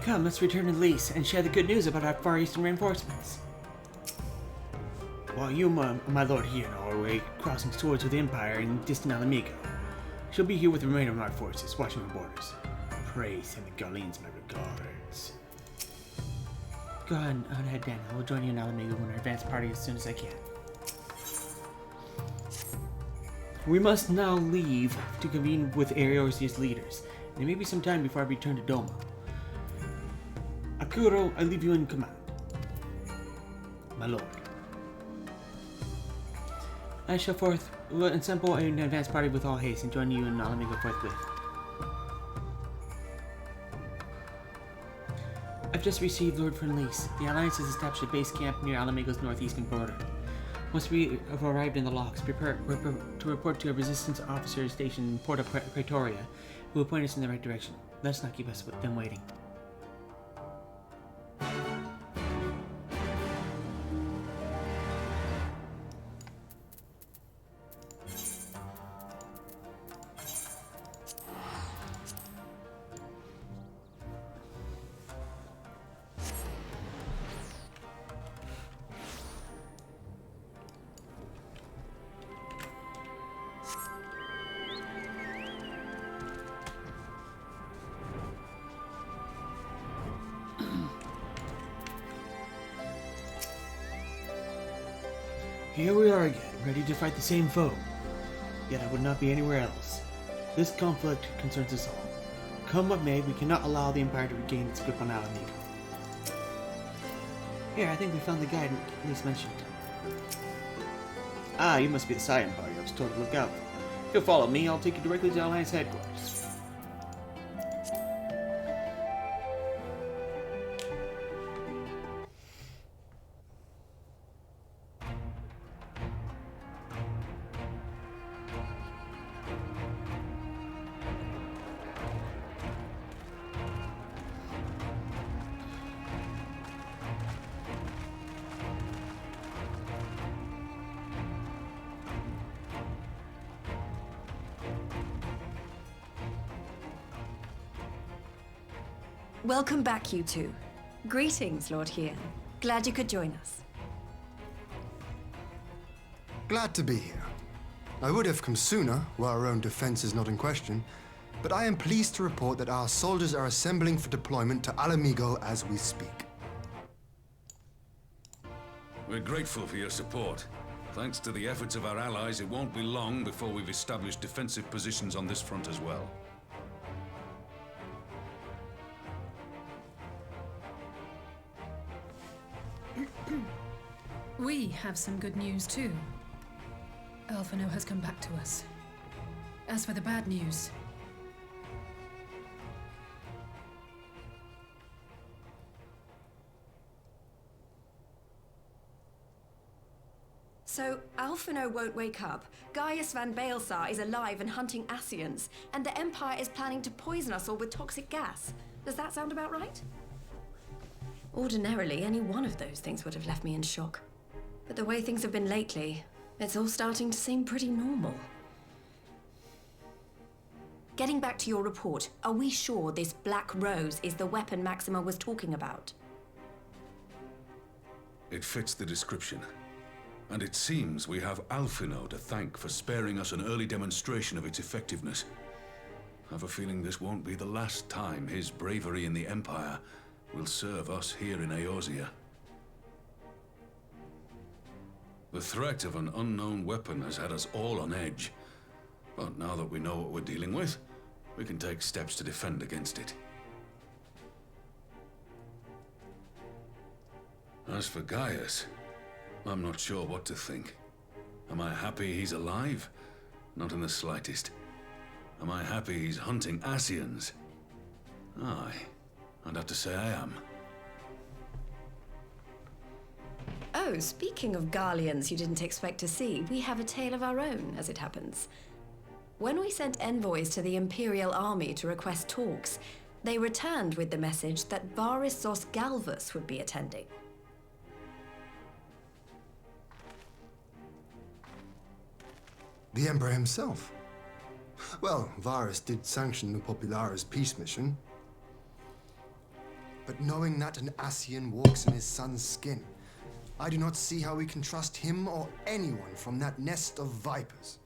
Come, let's return to Lys and share the good news about our Far Eastern reinforcements. While you, my lord, here in Norway, crossing swords with the Empire in distant Alamigo, she'll be here with the remainder of our forces, watching our borders. Pray send the Garleans my regards. Go on ahead, Dan. I will join you in Alamigo when our advance party as soon as I can. We must now leave to convene with Eorzea's leaders. There may be some time before I return to Doma. Akuro, I leave you in command. My lord. I shall assemble an advance party with all haste and join you in Alamigo forthwith. I've just received word from Lys. The Alliance has established a base camp near Alamigo's northeastern border. Once we have arrived in the locks, prepare to report to a resistance officer stationed in Porta Praetoria, who will point us in the right direction. Let's not keep them waiting. Here we are again, ready to fight the same foe. Yet I would not be anywhere else. This conflict concerns us all. Come what may, we cannot allow the Empire to regain its grip on Alamigo. Here, I think we found the guide Lys mentioned. Ah, you must be the Scion party I was told to look out for. If you'll follow me, I'll take you directly to Alliance headquarters. Welcome back, you two. Greetings, Lord Hien. Glad you could join us. Glad to be here. I would have come sooner, while our own defense is not in question, but I am pleased to report that our soldiers are assembling for deployment to Alamigo as we speak. We're grateful for your support. Thanks to the efforts of our allies, it won't be long before we've established defensive positions on this front as well. We have some good news too. Alphino has come back to us. As for the bad news, So, Alphino won't wake up, Gaius van Baelsar is alive and hunting Ascians, and the Empire is planning to poison us all with toxic gas. Does that sound about right? Ordinarily, any one of those things would have left me in shock. But the way things have been lately, it's all starting to seem pretty normal. Getting back to your report, are we sure this Black Rose is the weapon Maxima was talking about? It fits the description. And it seems we have Alphino to thank for sparing us an early demonstration of its effectiveness. I have a feeling this won't be the last time his bravery in the Empire will serve us here in Eorzea. The threat of an unknown weapon has had us all on edge. But now that we know what we're dealing with, we can take steps to defend against it. As for Gaius, I'm not sure what to think. Am I happy he's alive? Not in the slightest. Am I happy he's hunting Ascians? Aye, I'd have to say I am. Oh, speaking of Garleans you didn't expect to see, we have a tale of our own, as it happens. When we sent envoys to the Imperial Army to request talks, they returned with the message that Varissos Galvus would be attending. The Emperor himself. Well, Varus did sanction the Popularis peace mission. but knowing that an Ascian walks in his son's skin, I do not see how we can trust him or anyone from that nest of vipers.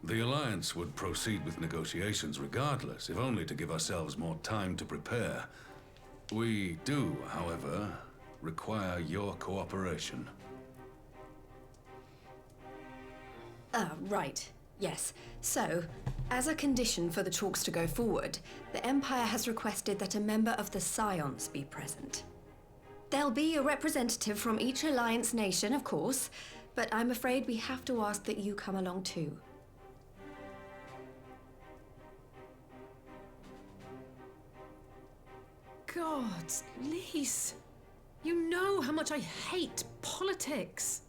The Alliance would proceed with negotiations regardless, if only to give ourselves more time to prepare. We do, however, require your cooperation. Right. Yes. So, as a condition for the talks to go forward, the Empire has requested that a member of the Scions be present. There'll be a representative from each Alliance nation, of course, but I'm afraid we have to ask that you come along too. Gods, Lise, you know how much I hate politics.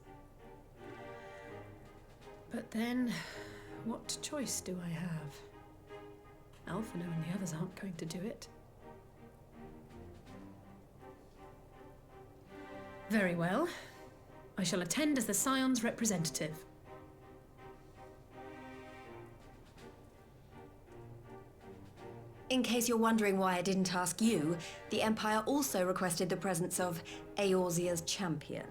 But then, what choice do I have? Alphino and the others aren't going to do it. Very well. I shall attend as the Scion's representative. In case you're wondering why I didn't ask you, the Empire also requested the presence of Eorzea's champion.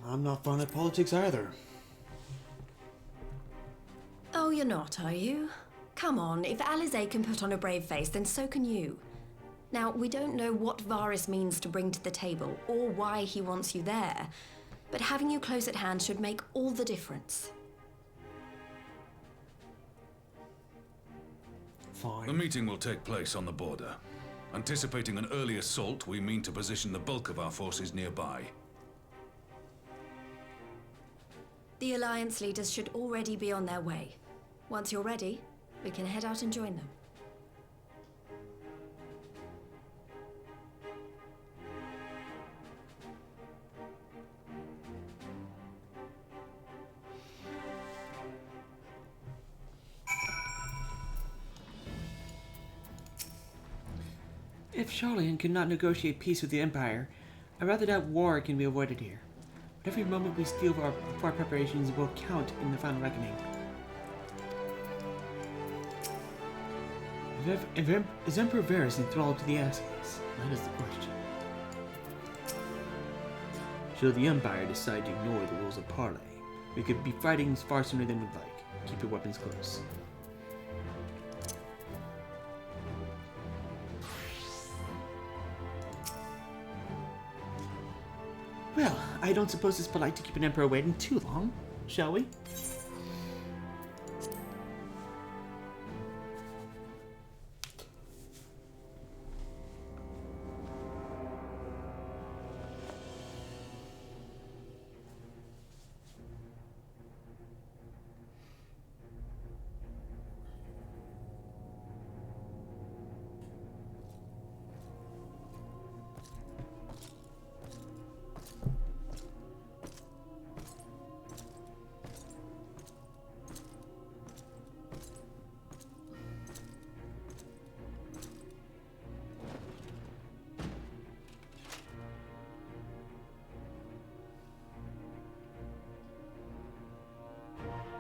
I'm not fond of politics either. Oh, you're not, are you? Come on, if Alizé can put on a brave face, then so can you. Now, we don't know what Varys means to bring to the table, or why he wants you there, but having you close at hand should make all the difference. Fine. The meeting will take place on the border. Anticipating an early assault, we mean to position the bulk of our forces nearby. The Alliance leaders should already be on their way. Once you're ready, we can head out and join them. If Charlene could not negotiate peace with the Empire, I rather doubt war can be avoided here. But every moment we steal for our preparations will count in the final reckoning. Is Emperor Varys enthralled to the Ascians? That is the question. Should the Empire decide to ignore the rules of Parley, we could be fighting far sooner than we'd like. Keep your weapons close. Well, I don't suppose it's polite to keep an emperor waiting too long, shall we?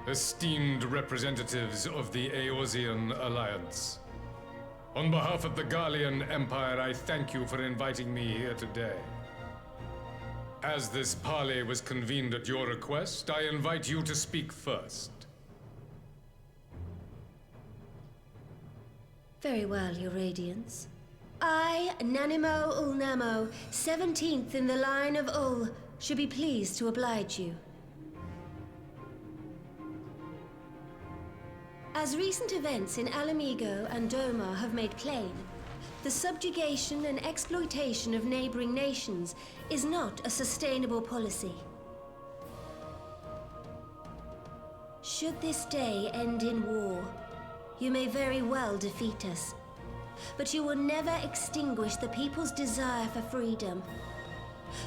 Esteemed representatives of the Eorzean Alliance, on behalf of the Garlean Empire, I thank you for inviting me here today. As this parley was convened at your request, I invite you to speak first. Very well, Your Radiance. I, Nanimo Ulnamo, 17th in the line of Ul, should be pleased to oblige you. As recent events in Alamigo and Doma have made plain, the subjugation and exploitation of neighboring nations is not a sustainable policy. Should this day end in war, you may very well defeat us, but you will never extinguish the people's desire for freedom.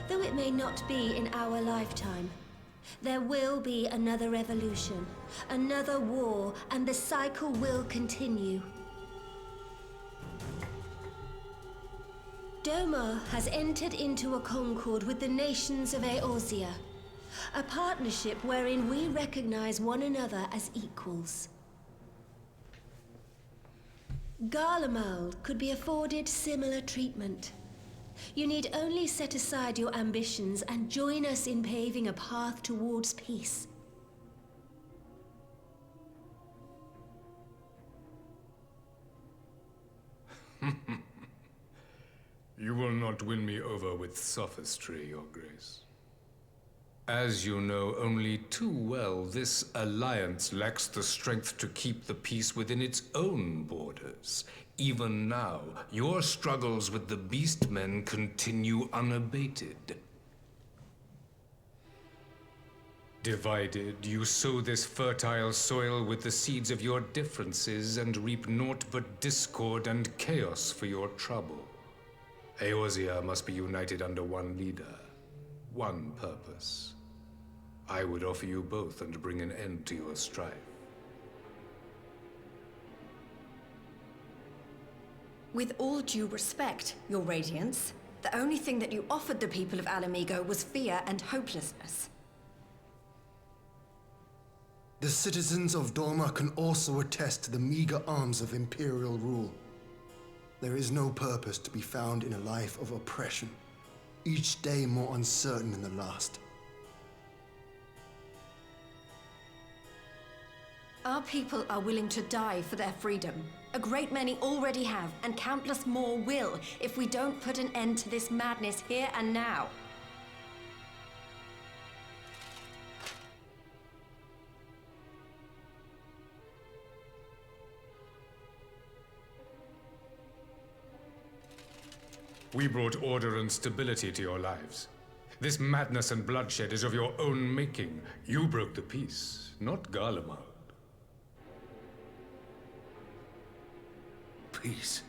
Though it may not be in our lifetime, there will be another revolution, another war, and the cycle will continue. Doma has entered into a concord with the nations of Eorzea. A partnership wherein we recognize one another as equals. Garlemald could be afforded similar treatment. You need only set aside your ambitions and join us in paving a path towards peace. You will not win me over with sophistry, Your Grace. As you know only too well, this alliance lacks the strength to keep the peace within its own borders. Even now, your struggles with the Beastmen continue unabated. Divided, you sow this fertile soil with the seeds of your differences and reap naught but discord and chaos for your trouble. Eorzea must be united under one leader, one purpose. I would offer you both and bring an end to your strife. With all due respect, Your Radiance, the only thing that you offered the people of Alamigo was fear and hopelessness. The citizens of Dorma can also attest to the meager arms of Imperial rule. There is no purpose to be found in a life of oppression, each day more uncertain than the last. Our people are willing to die for their freedom. A great many already have, and countless more will, if we don't put an end to this madness here and now. We brought order and stability to your lives. This madness and bloodshed is of your own making. You broke the peace, not Garlemald. Peace.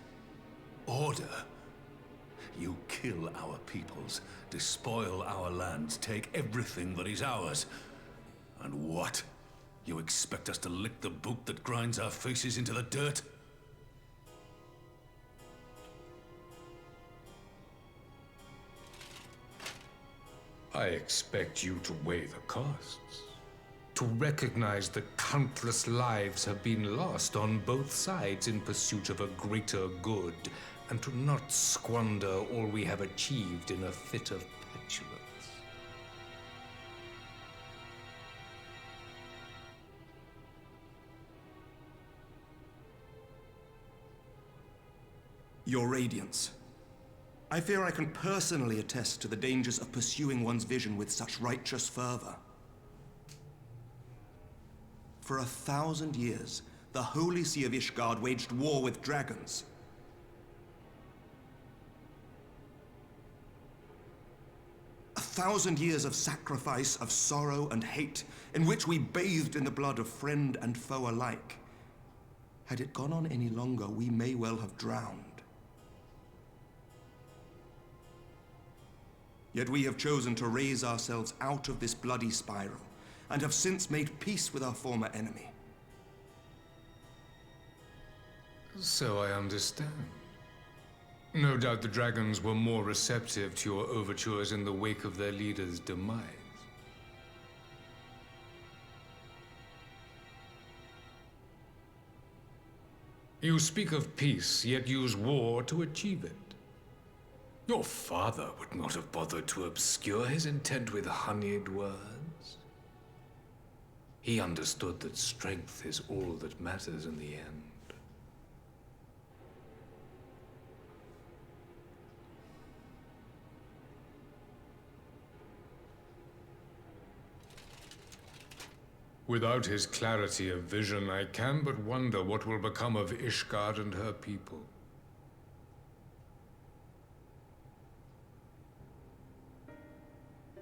Order. You kill our peoples, despoil our lands, take everything that is ours. And what? You expect us to lick the boot that grinds our faces into the dirt? I expect you to weigh the costs. To recognize that countless lives have been lost on both sides in pursuit of a greater good, and to not squander all we have achieved in a fit of petulance. Your Radiance. I fear I can personally attest to the dangers of pursuing one's vision with such righteous fervor. For 1,000 years, the Holy See of Ishgard waged war with dragons. A 1,000 years of sacrifice, of sorrow and hate, in which we bathed in the blood of friend and foe alike. Had it gone on any longer, we may well have drowned. Yet we have chosen to raise ourselves out of this bloody spiral, and have since made peace with our former enemy. So I understand. No doubt the dragons were more receptive to your overtures in the wake of their leader's demise. You speak of peace, yet use war to achieve it. Your father would not have bothered to obscure his intent with honeyed words. He understood that strength is all that matters in the end. Without his clarity of vision, I can but wonder what will become of Ishgard and her people.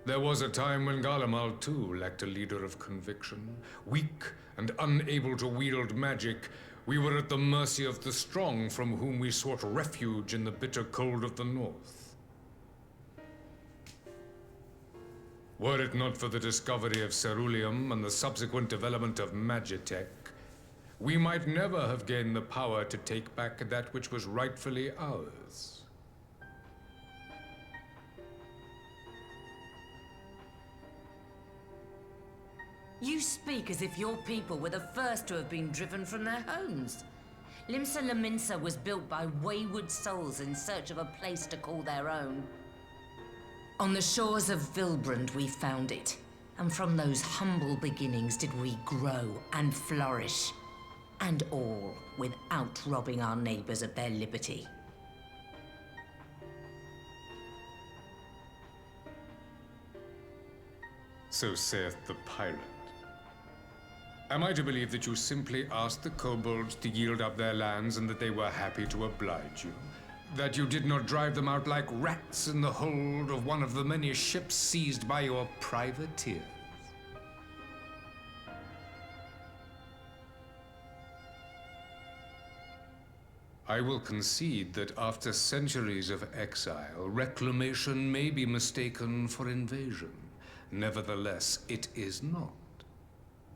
There was a time when Garlemald too lacked a leader of conviction. Weak and unable to wield magic, we were at the mercy of the strong from whom we sought refuge in the bitter cold of the north. Were it not for the discovery of ceruleum and the subsequent development of magitech, we might never have gained the power to take back that which was rightfully ours. You speak as if your people were the first to have been driven from their homes. Limsa Lominsa was built by wayward souls in search of a place to call their own. On the shores of Vilbrand we found it, and from those humble beginnings did we grow and flourish. And all without robbing our neighbors of their liberty. So saith the pirate. Am I to believe that you simply asked the kobolds to yield up their lands and that they were happy to oblige you? That you did not drive them out like rats in the hold of one of the many ships seized by your privateers? I will concede that after centuries of exile, reclamation may be mistaken for invasion. Nevertheless, it is not.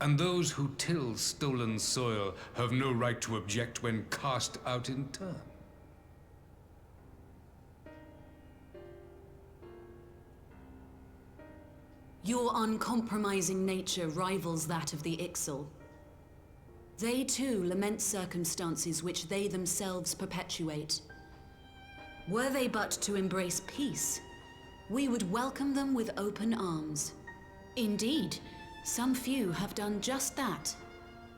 And those who till stolen soil have no right to object when cast out in turn. Your uncompromising nature rivals that of the Ixal. They too lament circumstances which they themselves perpetuate. Were they but to embrace peace, we would welcome them with open arms. Indeed, some few have done just that,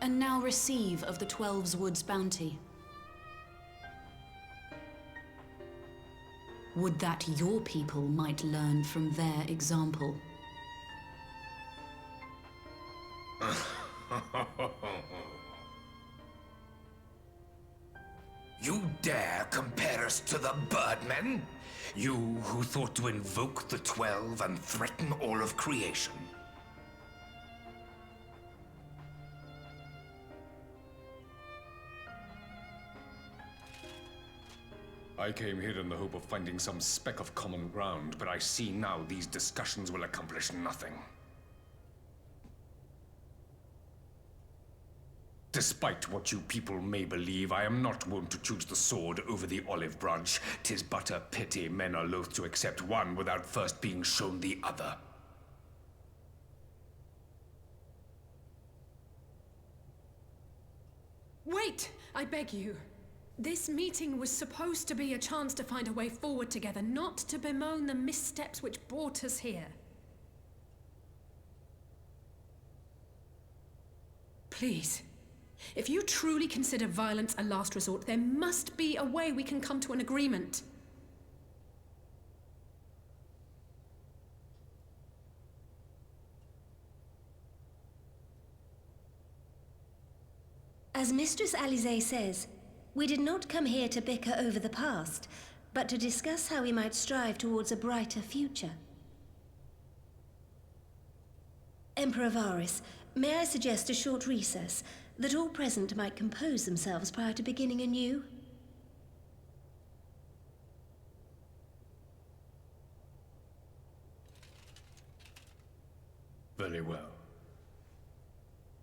and now receive of the 12's Wood's bounty. Would that your people might learn from their example. You dare compare us to the Birdmen? You who thought to invoke the 12 and threaten all of creation? I came here in the hope of finding some speck of common ground, but I see now these discussions will accomplish nothing. Despite what you people may believe, I am not one to choose the sword over the olive branch. 'Tis but a pity men are loath to accept one without first being shown the other. Wait! I beg you. This meeting was supposed to be a chance to find a way forward together, not to bemoan the missteps which brought us here. Please. If you truly consider violence a last resort, there must be a way we can come to an agreement. As Mistress Alize says, we did not come here to bicker over the past, but to discuss how we might strive towards a brighter future. Emperor Varys, may I suggest a short recess, that all present might compose themselves prior to beginning anew? Very well.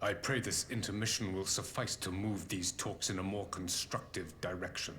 I pray this intermission will suffice to move these talks in a more constructive direction.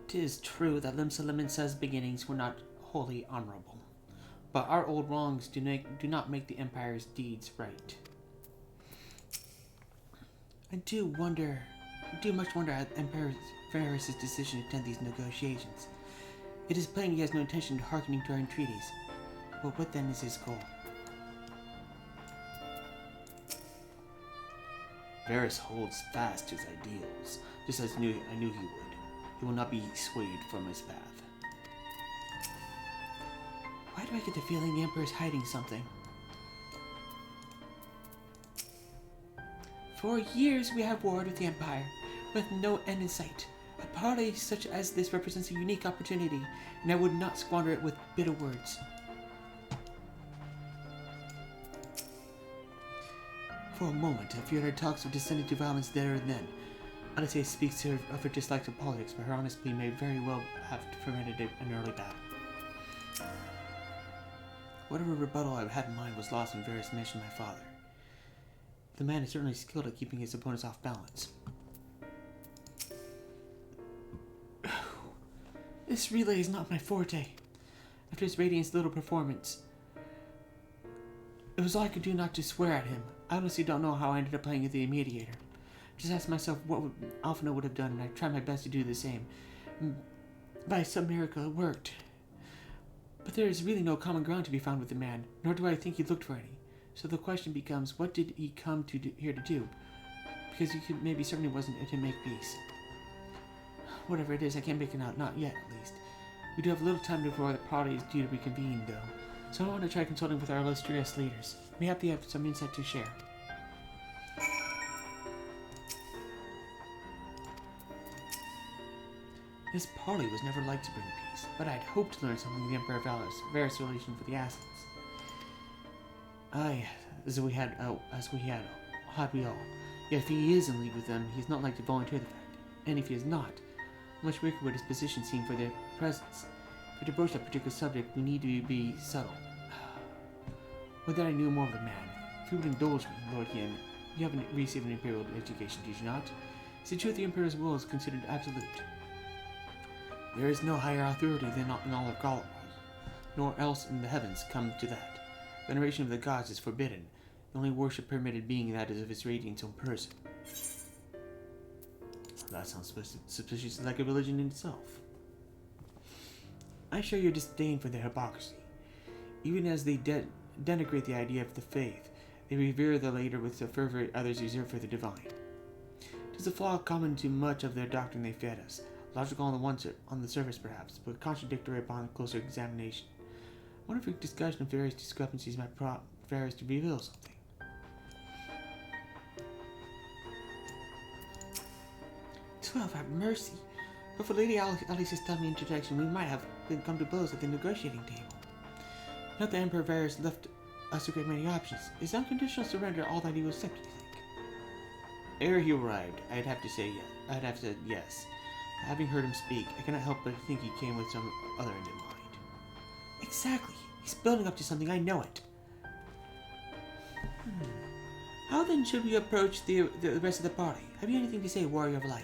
It is true that Limsa Lominsa's beginnings were not wholly honorable, but our old wrongs do not make the Empire's deeds right. I do much wonder at Emperor Varys' decision to attend these negotiations. It is plain he has no intention of hearkening to our entreaties. But what then is his goal? Varys holds fast to his ideals, just as I knew he would. He will not be swayed from his path. Why do I get the feeling the Emperor is hiding something? For years we have warred with the Empire, with no end in sight. A parley such as this represents a unique opportunity, and I would not squander it with bitter words. for a moment, I feared our talks would descend to violence there and then. Odyssey speaks of her dislike of politics, but her honest plea may very well have prevented an early battle. Whatever rebuttal I had in mind was lost when Varys mentioned my father. The man is certainly skilled at keeping his opponents off balance. This relay is not my forte. After his Radiant's little performance, it was all I could do not to swear at him. I honestly don't know how I ended up playing the mediator. Just asked myself what Alphinaud would have done, and I tried my best to do the same. By some miracle, it worked. But there is really no common ground to be found with the man, nor do I think he looked for any. So the question becomes, what did he come here to do? Because he maybe certainly wasn't to make peace. Whatever it is, I can't make it out, not yet at least. We do have a little time before the party is due to reconvene, though. So I want to try consulting with our illustrious leaders. Maybe they have some insight to share. This Parley was never liked to bring peace, but I'd hoped to learn something of the Emperor Varys' relation for the assets. Aye, as we had all. Yet if he is in league with them, he's not like to volunteer the fact. And if he is not, much weaker would his position seem for their presence. But to broach that particular subject, we need to be subtle. Would that I knew more of the man. If you would indulge me, Lord Hien, you haven't received an imperial education, did you not? Is it true that the Emperor's will is considered absolute? There is no higher authority than in all of Gaul, nor else in the heavens come to that. Veneration of the gods is forbidden. The only worship permitted being that is of his radiant's own person. That sounds suspiciously like a religion in itself. I share your disdain for their hypocrisy. Even as they denigrate the idea of the faith, they revere the later with the fervor others reserve for the divine. It is a flaw common to much of their doctrine they fed us, logical on the surface perhaps, but contradictory upon closer examination. I wonder if a discussion of various discrepancies might prompt Varys to reveal something. 12, have mercy. But for Lady Alice's timely interjection, we might have come to blows at the negotiating table. Not that Emperor Varys left us a great many options. Is unconditional surrender all that he will accept, do you think? Ere he arrived, I'd have to say yes. Having heard him speak, I cannot help but think he came with some other end in mind. Exactly. He's building up to something, I know it. How then should we approach the rest of the party? Have you anything to say, Warrior of Light?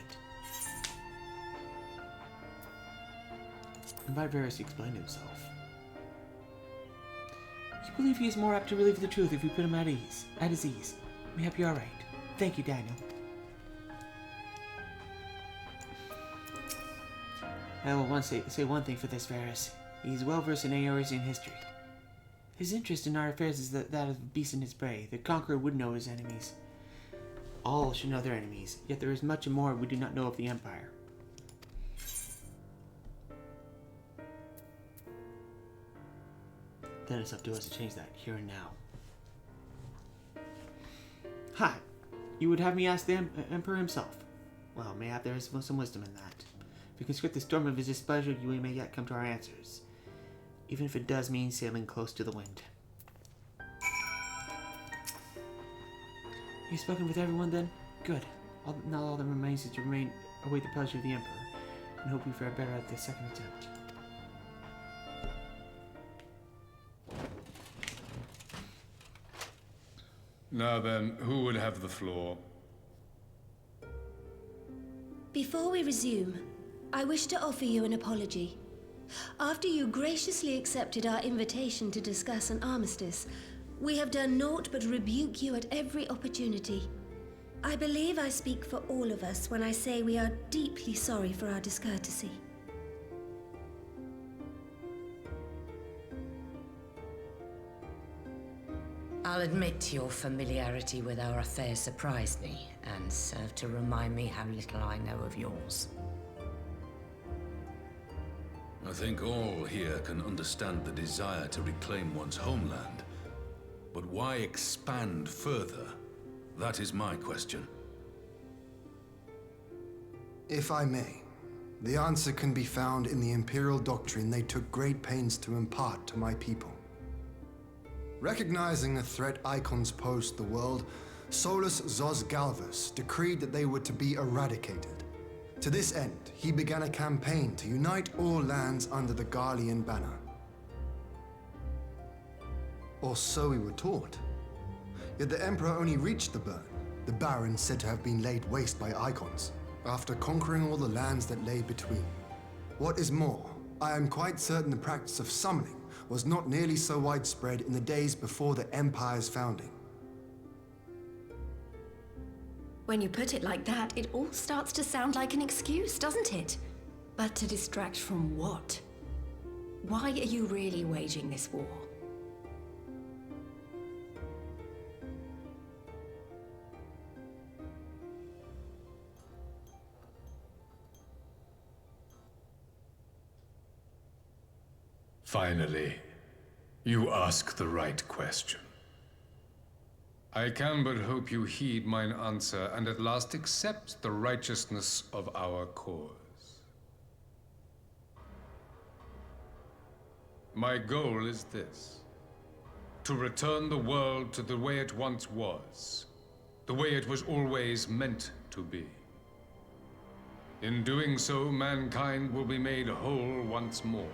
Invite Varys to explain himself. You believe he is more apt to relieve the truth if we put him at his ease. Maybe you're right. Thank you, Daniel. I will say one thing for this Varys. He is well versed in Eorzean history. His interest in our affairs is that of the beast and his prey. The conqueror would know his enemies. All should know their enemies, yet there is much more we do not know of the Empire. Then it's up to us to change that here and now. Hi, you would have me ask the Emperor himself. Well, mayhap there is some wisdom in that. If we can skirt the storm of his displeasure, we may yet come to our answers. Even if it does mean sailing close to the wind. You've spoken with everyone then? Good. Now all that remains is to await the pleasure of the Emperor, and hope we fare better at the second attempt. Now then, who would have the floor? Before we resume, I wish to offer you an apology. After you graciously accepted our invitation to discuss an armistice, we have done naught but rebuke you at every opportunity. I believe I speak for all of us when I say we are deeply sorry for our discourtesy. I'll admit your familiarity with our affairs surprised me, and served to remind me how little I know of yours. I think all here can understand the desire to reclaim one's homeland. But why expand further? That is my question. If I may, the answer can be found in the Imperial doctrine they took great pains to impart to my people. Recognizing the threat icons pose to the world, Solus Zos Galvus decreed that they were to be eradicated. To this end, he began a campaign to unite all lands under the Garlean banner. Or so we were taught. Yet the Emperor only reached the burn, the Baron said to have been laid waste by Icons, after conquering all the lands that lay between. What is more, I am quite certain the practice of summoning was not nearly so widespread in the days before the Empire's founding. When you put it like that, it all starts to sound like an excuse, doesn't it? But to distract from what? Why are you really waging this war? Finally, you ask the right question. I can but hope you heed mine answer and at last accept the righteousness of our cause. My goal is this: to return the world to the way it once was, the way it was always meant to be. In doing so, mankind will be made whole once more.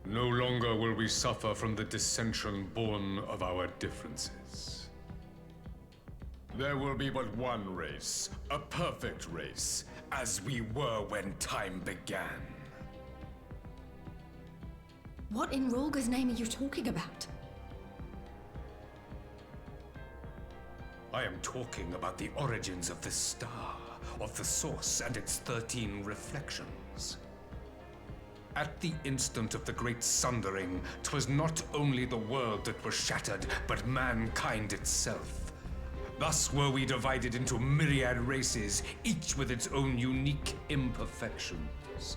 No longer will we suffer from the dissension born of our differences. There will be but one race, a perfect race, as we were when time began. What in Rhuul's name are you talking about? I am talking about the origins of the star, of the source and its 13 reflections. At the instant of the great sundering, 'twas not only the world that was shattered, but mankind itself. Thus were we divided into myriad races, each with its own unique imperfections.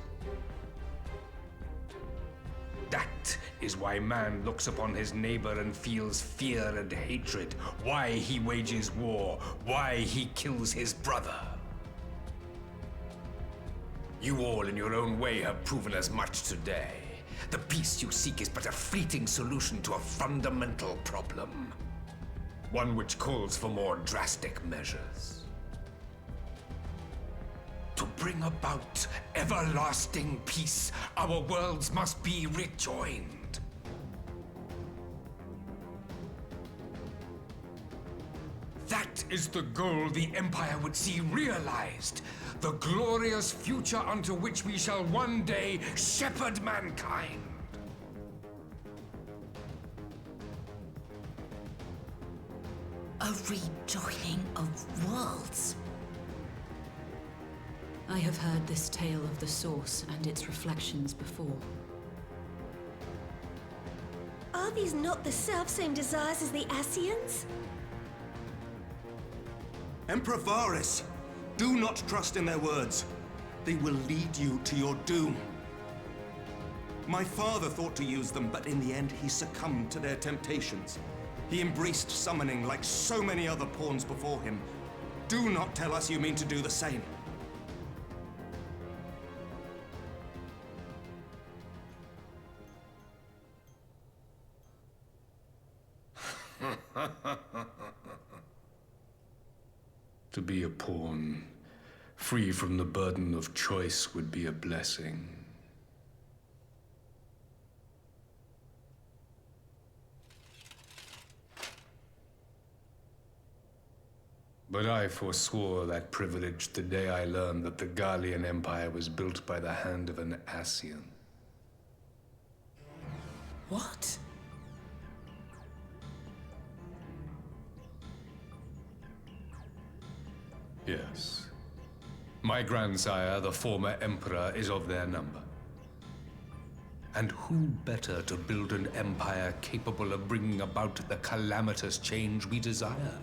That is why man looks upon his neighbor and feels fear and hatred, why he wages war, why he kills his brother. You all in your own way have proven as much today. The peace you seek is but a fleeting solution to a fundamental problem. One which calls for more drastic measures. To bring about everlasting peace, our worlds must be rejoined. That is the goal the Empire would see realized. The glorious future unto which we shall one day shepherd mankind. A rejoining of worlds. I have heard this tale of the source and its reflections before. Are these not the self-same desires as the Ascians? Emperor Varys, do not trust in their words. They will lead you to your doom. My father thought to use them, but in the end he succumbed to their temptations. He embraced summoning like so many other pawns before him. Do not tell us you mean to do the same. To be a pawn, free from the burden of choice, would be a blessing. But I forswore that privilege the day I learned that the Garlean Empire was built by the hand of an Ascian. What? Yes. My grandsire, the former emperor, is of their number. And who better to build an empire capable of bringing about the calamitous change we desire?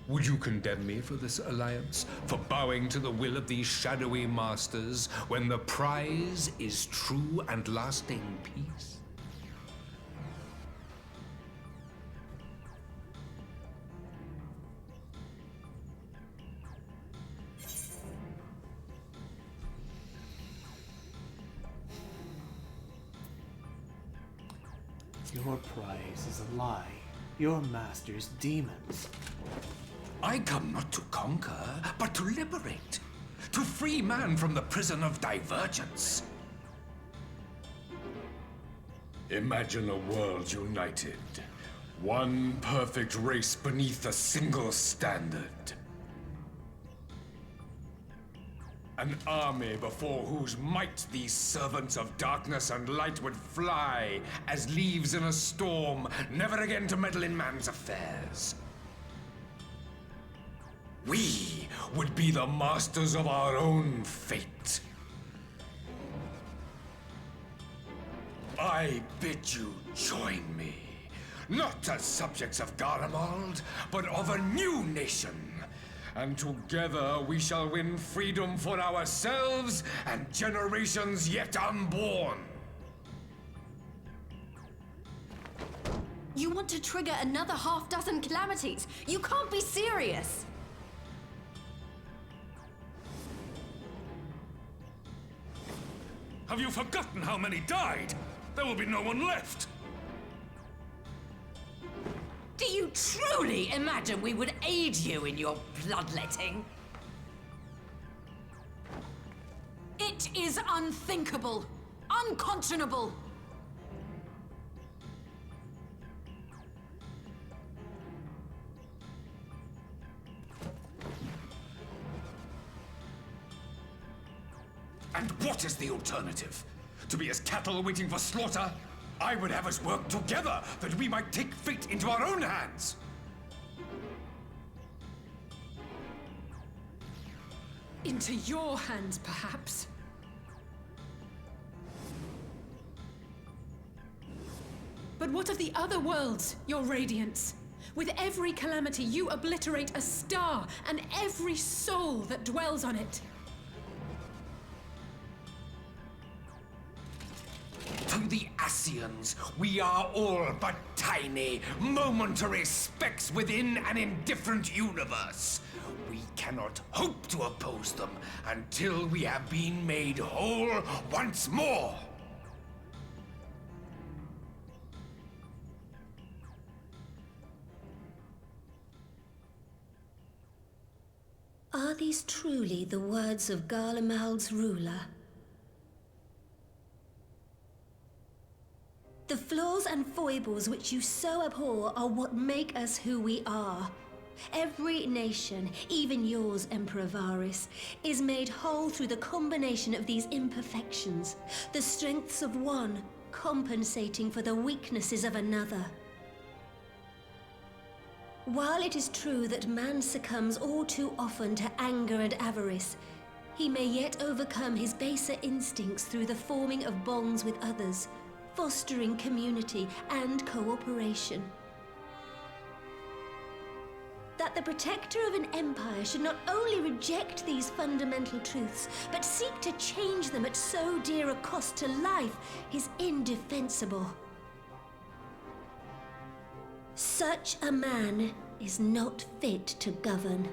Would you condemn me for this alliance? For bowing to the will of these shadowy masters, when the prize is true and lasting peace? Your prize is a lie. Your master's demons. I come not to conquer, but to liberate. To free man from the prison of divergence. Imagine a world united. One perfect race beneath a single standard. An army before whose might these servants of darkness and light would fly as leaves in a storm, never again to meddle in man's affairs. We would be the masters of our own fate. I bid you join me, not as subjects of Garlemald, but of a new nation. And together we shall win freedom for ourselves and generations yet unborn. You want to trigger another half-dozen calamities? You can't be serious! Have you forgotten how many died? There will be no one left. Do you truly imagine we would aid you in your bloodletting? It is unthinkable, unconscionable. And what is the alternative? To be as cattle waiting for slaughter? I would have us work together, that we might take fate into our own hands! Into your hands, perhaps. But what of the other worlds, your radiance? With every calamity, you obliterate a star and every soul that dwells on it. To the Ascians, we are all but tiny, momentary specks within an indifferent universe. We cannot hope to oppose them until we have been made whole once more. Are these truly the words of Garlemald's ruler? The flaws and foibles which you so abhor are what make us who we are. Every nation, even yours, Emperor Varys, is made whole through the combination of these imperfections, the strengths of one compensating for the weaknesses of another. While it is true that man succumbs all too often to anger and avarice, he may yet overcome his baser instincts through the forming of bonds with others, fostering community and cooperation. That the protector of an empire should not only reject these fundamental truths, but seek to change them at so dear a cost to life is indefensible. Such a man is not fit to govern.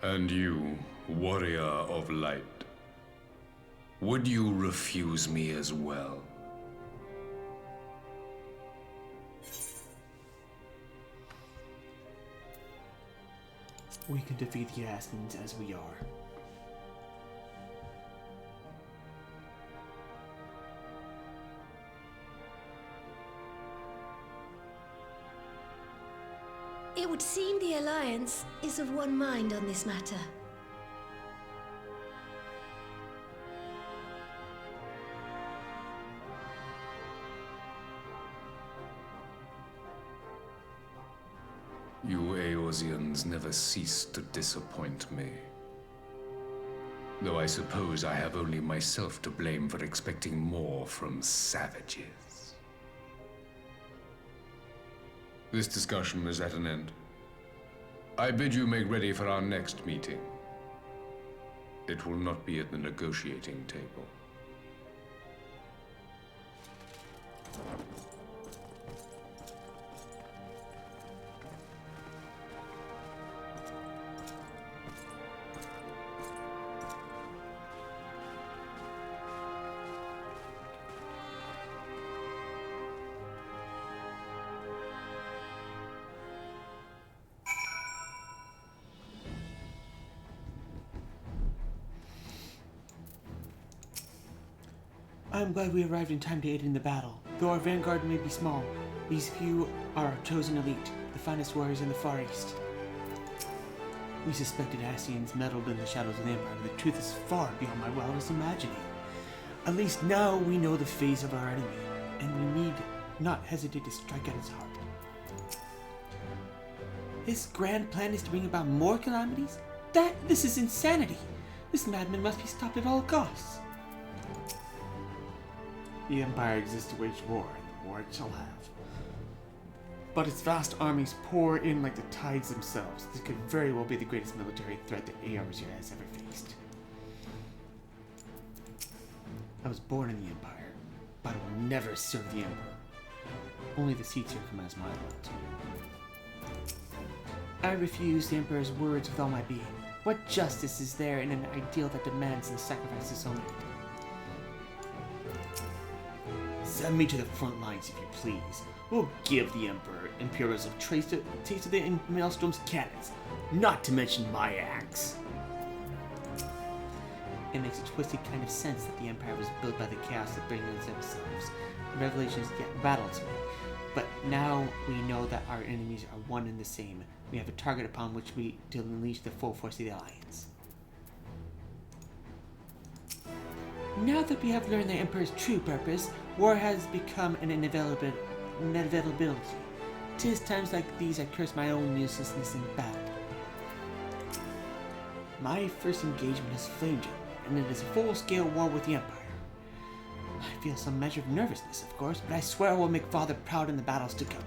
And you, warrior of light, would you refuse me as well? We can defeat the Ascians as we are. It would seem the Alliance is of one mind on this matter. You Eorzeans never cease to disappoint me. Though I suppose I have only myself to blame for expecting more from savages. This discussion is at an end. I bid you make ready for our next meeting. It will not be at the negotiating table. I'm glad we arrived in time to aid in the battle. Though our vanguard may be small, these few are our chosen elite, the finest warriors in the Far East. We suspected Ascians meddled in the shadows of the Empire, but the truth is far beyond my wildest imagining. At least now we know the phase of our enemy, and we need not hesitate to strike at his heart. His grand plan is to bring about more calamities? This is insanity! This madman must be stopped at all costs. The Empire exists to wage war, and the war it shall have. But its vast armies pour in like the tides themselves. This could very well be the greatest military threat that Eorzea has ever faced. I was born in the Empire, but I will never serve the Emperor. Only the seats here come as my lot. I refuse the Emperor's words with all my being. What justice is there in an ideal that demands the sacrifices so many? Send me to the front lines, if you please. We'll give the Emperor Imperials a taste of the Maelstrom's cannons, not to mention my axe. It makes a twisted kind of sense that the Empire was built by the chaos that brings themselves. Revelations yet rattles me. But now we know that our enemies are one and the same. We have a target upon which to unleash the full force of the Alliance. Now that we have learned the Emperor's true purpose, war has become an inevitability. 'Tis times like these I curse my own uselessness in battle. My first engagement is Flamejam, and it is a full-scale war with the Empire. I feel some measure of nervousness, of course, but I swear I will make Father proud in the battles to come.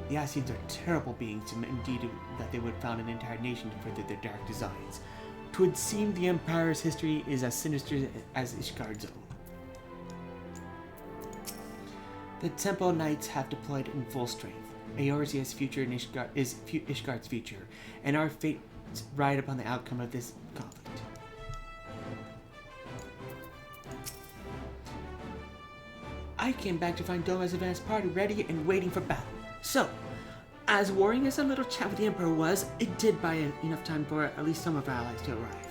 The Ascians are terrible beings, and indeed that they would found an entire nation to further their dark designs. 'Twould seem the Empire's history is as sinister as Ishgard's own. The Tempo Knights have deployed in full strength. Eorzea's future is Ishgard's future, and our fates ride upon the outcome of this conflict. I came back to find Doma's advanced party ready and waiting for battle. So, as worrying as a little chat with the Emperor was, it did buy enough time for at least some of our allies to arrive.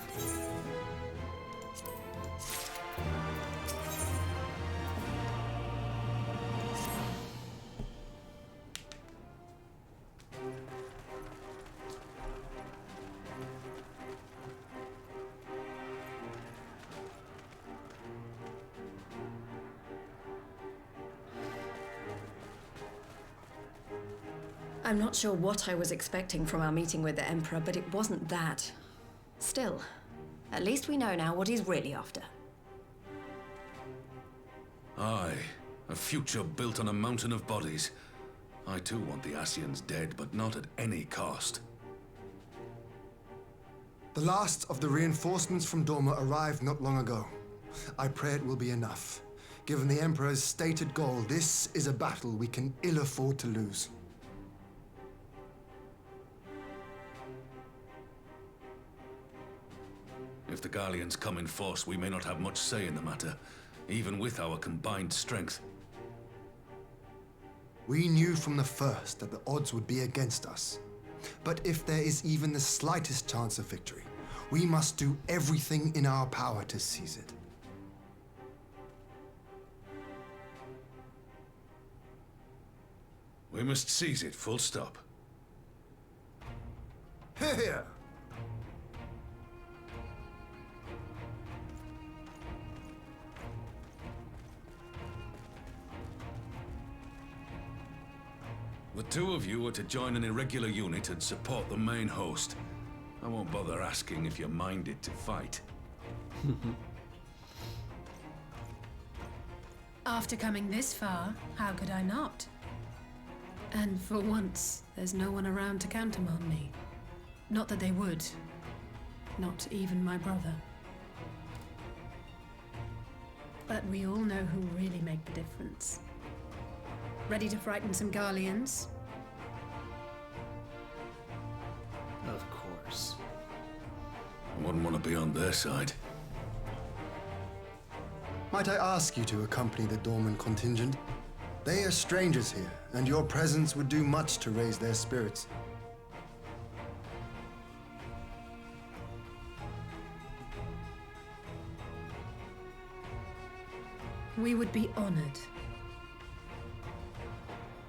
I'm not sure what I was expecting from our meeting with the Emperor, but it wasn't that. Still, at least we know now what he's really after. Aye, a future built on a mountain of bodies. I too want the Ascians dead, but not at any cost. The last of the reinforcements from Dorma arrived not long ago. I pray it will be enough. Given the Emperor's stated goal, this is a battle we can ill afford to lose. If the Garleans come in force, we may not have much say in the matter, even with our combined strength. We knew from the first that the odds would be against us. But if there is even the slightest chance of victory, we must do everything in our power to seize it. We must seize it, full stop. Here! The two of you are to join an irregular unit and support the main host. I won't bother asking if you're minded to fight. After coming this far, how could I not? And for once, there's no one around to countermand me. Not that they would. Not even my brother. But we all know who really make the difference. Ready to frighten some Garleans? Of course. I wouldn't want to be on their side. Might I ask you to accompany the Dorman contingent? They are strangers here, and your presence would do much to raise their spirits. We would be honored.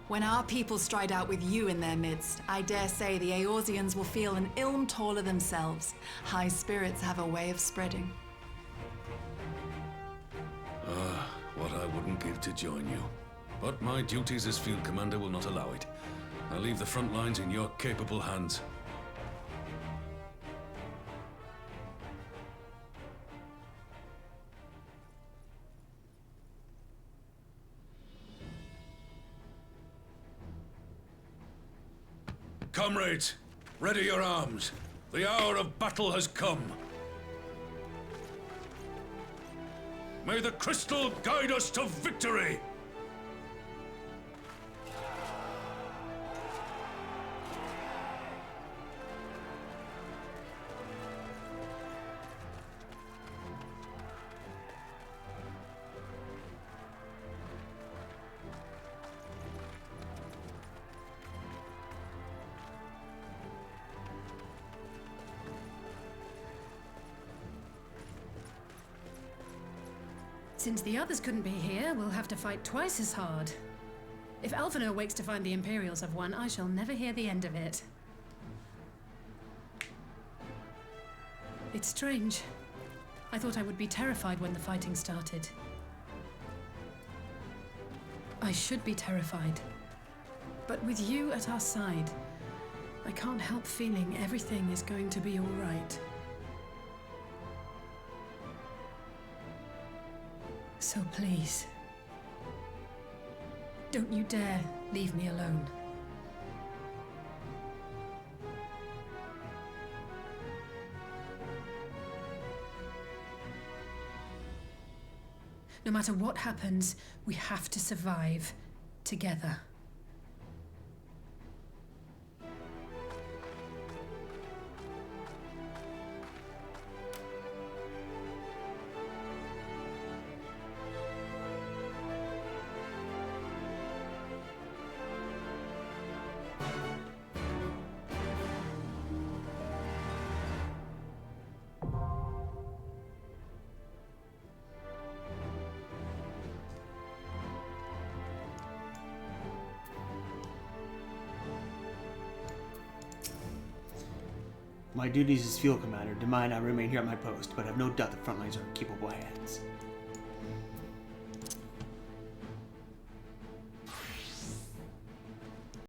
When our people stride out with you in their midst, I dare say the Eorzeans will feel an ilm taller themselves. High spirits have a way of spreading. What I wouldn't give to join you. But my duties as field commander will not allow it. I leave the front lines in your capable hands. Comrades, ready your arms. The hour of battle has come. May the crystal guide us to victory! Since the others couldn't be here, we'll have to fight twice as hard. If Alphinaud wakes to find the Imperials have won, I shall never hear the end of it. It's strange. I thought I would be terrified when the fighting started. I should be terrified. But with you at our side, I can't help feeling everything is going to be all right. So please, don't you dare leave me alone. No matter what happens, we have to survive together. My duties as field commander demand I remain here at my post, but I have no doubt the front lines are in capable hands.